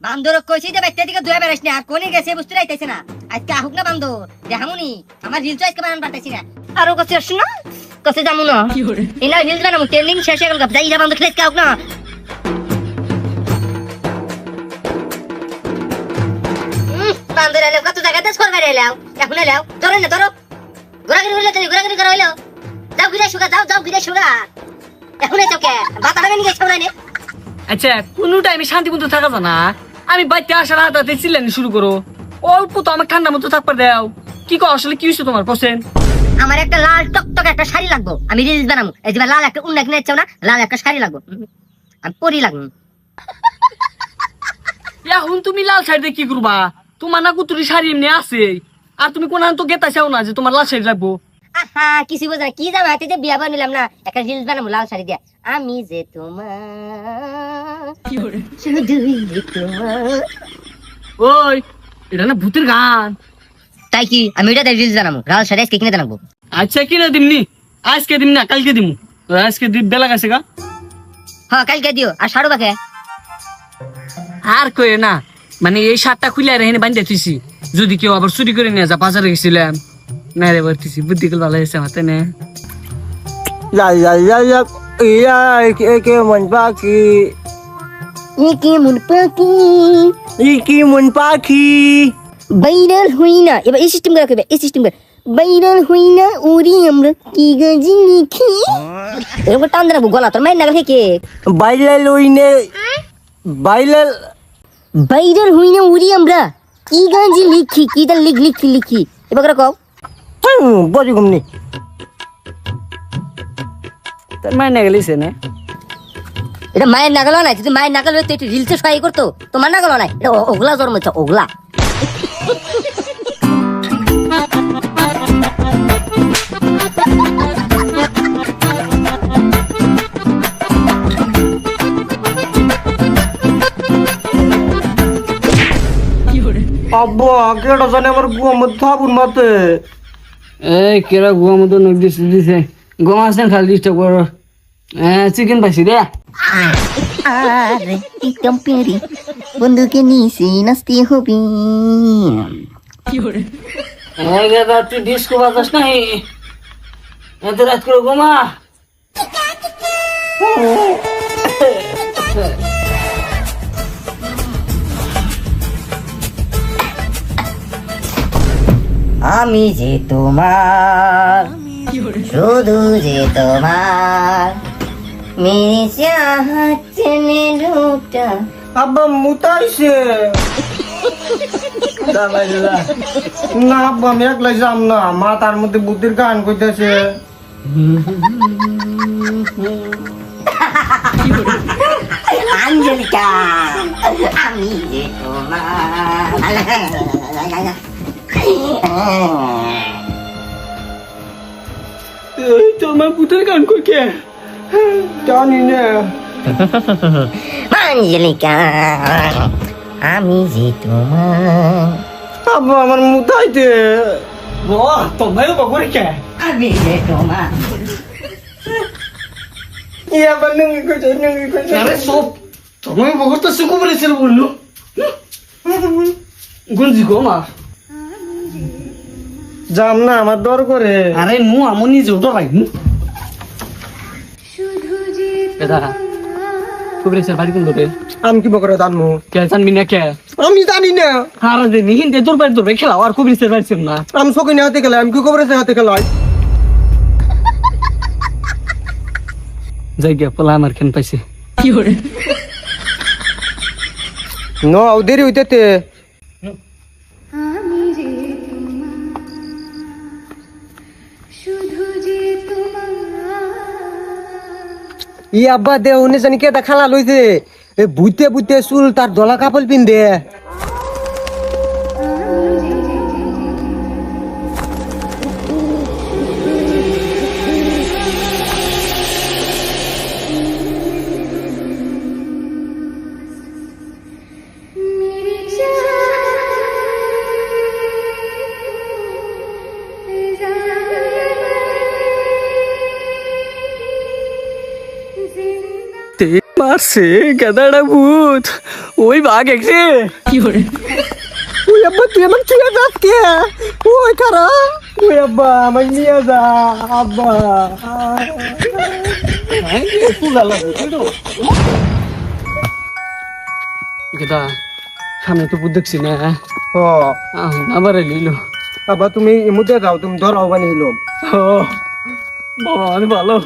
বান্দর কইছি যে বাইতে দিকে দুয়া বেরাইছ না কোনি গেছে বুঝতে রাইতাইছ না আজকে আহুক না বান্দর দেখামুনি আমার রিল তো আজকে বানান পারতাইছি না আরো কত আসছ না কত জামু না ইনা রিল বানামু ট্রেনিং শেষ হয়ে গেল যাই যা বান্দর খেলে আহুক না বান্দর এলো কত জায়গাতে স্কোর মেরে এলাও এখন এলাও ধরো না ধরো ঘোরাঘুরি হইলো তুমি ঘোরাঘুরি করা হইলো যাও গিরে সুগা যাও গিরে সুগা এখন এই চোখে বাতাটা নিয়ে গেছে না আচ্ছা কোনো টাইমে শান্তি মতো থাকা যায় না আমি বাইতে আসার হাতে চিল্লানি শুরু করো অল্প তো আমার ঠান্ডা মতো থাকবার দাও কি কো আসলে কি হইছে তোমার কোশ্চেন আমার একটা লাল টকটক একটা শাড়ি লাগবো আমি রিলস বানাবো এই যে লাল একটা উন্না কিনে চাও না লাল একটা শাড়ি লাগবো আমি পরি লাগবো এখন তুমি লাল শাড়ি দিয়ে কি করবা তোমার না কুতুরি শাড়ি এমনি আছে আর তুমি কোন তো গেতা চাও না যে তোমার লাল শাড়ি লাগবো আহা কিছু বোঝা না কি যাবো হাতে যে বিয়া বানিলাম না একটা রিলস বানাবো লাল শাড়ি দিয়া আমি যে তোমার শুধুই তোমার ওই এটা না ভূতের গান তাই কি আমি এটা রিলস বানাবো লাল শাড়ি আজকে কিনে দেনাবো আচ্ছা কিনে দিমনি আজকে দিম না কালকে দিমু তো আজকে বেলা গেছে গা হ্যাঁ কালকে দিও আর শাড়ু বাকে আর কই না মানে এই শার্টটা খুলে রেহেনে বান্ধে থুইছি যদি কেউ আবার চুরি করে নিয়ে যা বাজারে গেছিলাম না রে বলতেছি বুদ্ধি করে ভালো হয়েছে আমার তাই না কেমন পাখি কেমন পাখি কেমন পাখি ভাইরাল হই না এবার এই সিস্টেম করে রাখবে এই সিস্টেম করে ভাইরাল হই না উড়ি আমরা কি গাজি লিখি এরকম টান দেবো গলা তোর মায়ের নাগাল থেকে বাইলাল ওইনে বাইলাল ভাইরাল হই না উড়ি আমরা কি গাজি লিখি কি দা লিখি এবার করে কও বলি ঘুমনি তার মানে গেলিছে না এটা মায়ের নাগাল নাই যদি মায়ের নাগাল হতো একটু রিলসে সহায় করতো তোমার নাগাল নাই এটা ওগলা জন্ম হচ্ছে ওগলা আব্বা কেটা জানে আমার গুয়া মধ্যে থাকুন মাতে এই কেরা গোয়া মতো নখ দিছে গোয়া আছেন খালি ডিস্টার্ব করো চিকেন পাইছি রে আরে একদম পেরি বন্ধুকে নিছি নাচতে হবে এই দাদা তুই ডিস্কো বাজাস নাই এত রাত করে গোমা আমি যে তোমার শুধু যে তোমার মেরে চাহত মে লুটা আব্বা মুতাইছে না আব্বা আমি একলাই যাম না মা তার মধ্যে বুদ্ধির গান কইতেছে আঞ্জলিকা আমি যে তোমার তোমার পুতের গান কই কে জানি না আঞ্জলিকা আমি যে তোমার আব্বা আমার মুতাইতে তোমার করে কে আমি যে তোমার ইয়া বানুঙ্গি কইছে আরে সব তোমার বহুত সুকু বলেছিল বললো গুনজি গোমা যাম না আমার ডর করে আরে নু আমনি জোটো ভাই এটা কুবরেছের বাড়ি কোন দোতে আমি কি বকরে জানমু কে জানবি না কে আমি জানি না আরে যে নিহিন দে তোর বাড়ি তোর খেলা আর কুবরেছের বাড়ি ছিল না আমি সকিনে হাতে গেলে আমি কি কবরেছে হাতে গেলাই যাই গিয়া পোলা আমার খেন পাইছে কি করে ন দেরি হইতেতে ই আব্বা দে উনি জানি কে খালা লইছে এ বুইতে বুইতে চুল তার দলা কাপড় পিন্দে মারছে গাদাটা ভূত ওই বাঘ একরে ওই আব্বা তুই আমার ছুঁয়ে যাস কে ওই খারা ওই আব্বা আমার নিয়ে যা আব্বা গেদা সামনে তো ভূত দেখছি না ও আবার এলিল আব্বা তুমি এমুদে যাও তুমি ধরাও বানি হলো ও বাবা অনেক ভালো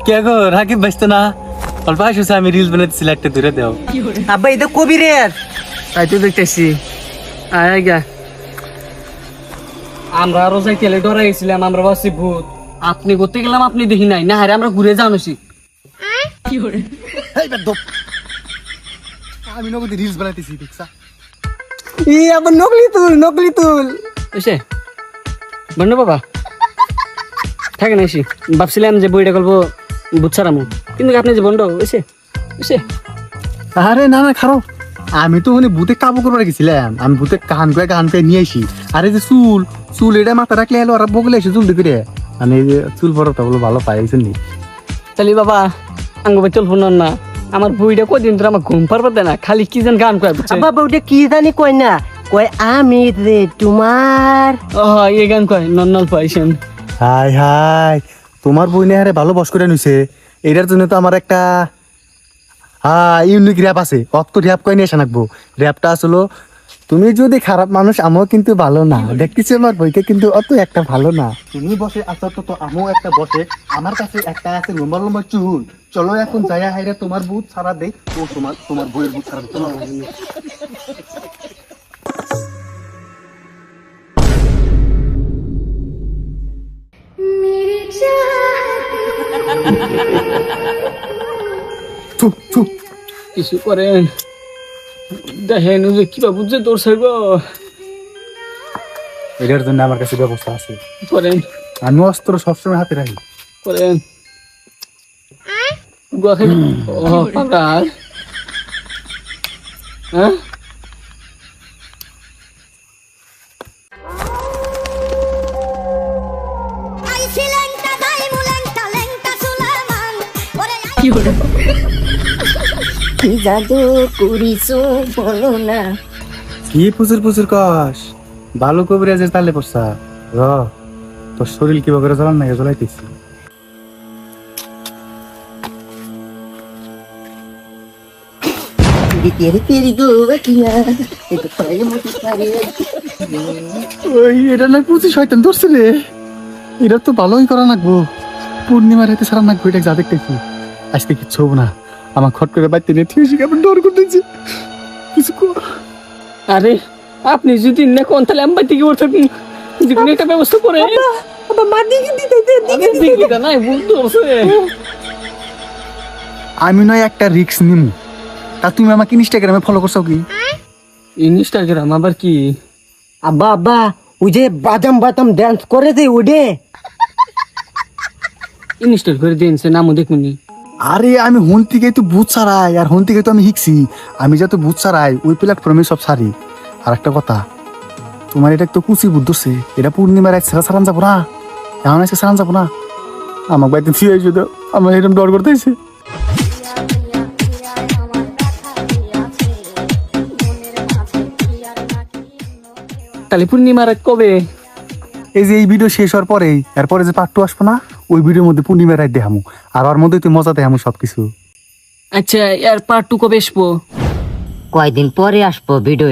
কে গো রাকিব ব্যস্ত না অল্প আসছে আমি রিলস বানাতেছি একটা ধরে দাও আব্বা এটা কবিরের তাই তো দেখতেছি আয় গা আমরা আরো যাইতে ডরাই গেছিলাম আমরা ভাবছি ভূত আপনি করতে গেলাম আপনি দেখি নাই না হারে আমরা ঘুরে জানোছি আমি নগদে রিলস বানাতেছি দেখছা ই আবার নকলি তুল এসে বন্ধু বাবা থাকে না এসে ভাবছিলাম যে বইটা গল্প বুঝছারামু কিন্তু আপনি যে বন্ধু এসে এসে আরে না না খারো আমি তো মানে ভূতে কাবু করবার গেছিলাম আমি ভূতে কান করে নিয়ে আসি আরে যে চুল এটা মাথা রাখলে এলো ওরা বগলে এসে চুল দিকে মানে এই যে চুল বড়টা বলো ভালো পাইছেন নি তাহলে বাবা আঙ্গ চল ফোন না আমার বইটা কদিন ধরে আমার ঘুম পারবে না খালি কি যেন গান কয় বুঝছে আব্বা ওটা কি জানি কয় না কয় আমি রে তোমার ও এই গান কয় নন্নল পাইছেন হাই তোমার বই নিয়ে হারে ভালো বস করে নিছে এটার জন্য তো আমার একটা ইউনিক র্যাপ আছে অত র্যাপ করে নিয়ে এসে রাখবো র্যাপটা আসলো তুমি যদি খারাপ মানুষ আমিও কিন্তু ভালো না দেখতেছি আমার বইকে কিন্তু অত একটা ভালো না তুমি বসে আছো তো আমিও একটা বসে আমার কাছে একটা আছে লম্বা লম্বা চুল চলো এখন যাইয়া হাইরা তোমার বুথ ছাড়া দেই ও তোমার বইয়ের বুথ ছাড়া চলো কিছু করেন দেখেন যে কিবা বুঝছে তোর সাইব এটার জন্য আমার কাছে ব্যবস্থা আছে করেন আমি অস্ত্র সবসময় হাতে রাখি করেন গুয়া খাই ও পাগল হ্যাঁ কি জাদু করিছো বলো না কি পুজুর কস ভালো কবিরাজের তালে পড়ছা র তোর শরীর কিভাবে করে জ্বলান না জ্বলাইতেছি ওই এটা না পুচি শয়তান ধরছে রে এটা তো ভালোই করা লাগবো পূর্ণিমার রাতে সারা নাকবো এটা যা দেখতেছি আজকে কিচ্ছু হবো না আমার খট করে বাড়িতে নিয়ে ঠিক আছে কেমন ডর করতেছি কিছু কর আরে আপনি যদি না কোন তাহলে আমি বাড়ি থেকে উঠতে যে কোনো একটা ব্যবস্থা করে নাই বুঝতে আমি নয় একটা রিস্ক নিমু তা তুমি আমাকে ইনস্টাগ্রামে ফলো করছো কি ইনস্টাগ্রাম আবার কি আব্বা ওই যে বাদাম ডান্স করে দে ওডে ইনস্টল করে দিন সে নামও দেখুনি আরে আমি হন থেকে তো বুথ ছাড়াই আর হন থেকে তো আমি শিখছি আমি যত বুথ ছাড়াই ওই প্ল্যাটফর্মে সব ছাড়ি আর একটা কথা তোমার এটা তো কুচি বুদ্ধ এটা পূর্ণিমার এক ছেড়া ছাড়ান যাবো না এমন আছে ছাড়ান যাবো না আমার বাড়িতে ফিরে এসে তো আমার এরকম ডর করতেছে তাহলে পূর্ণিমার রাত কবে এই যে এই ভিডিও শেষ হওয়ার পরেই এরপরে যে পার্ট 2 আসবো না ওই ভিডিওর মধ্যে পূর্ণিমার রাত দেখামু আর ওর মধ্যে তুই মজা দেখামু সবকিছু আচ্ছা এর পার্ট 2 কবে আসবো কয়দিন পরে আসবো ভিডিও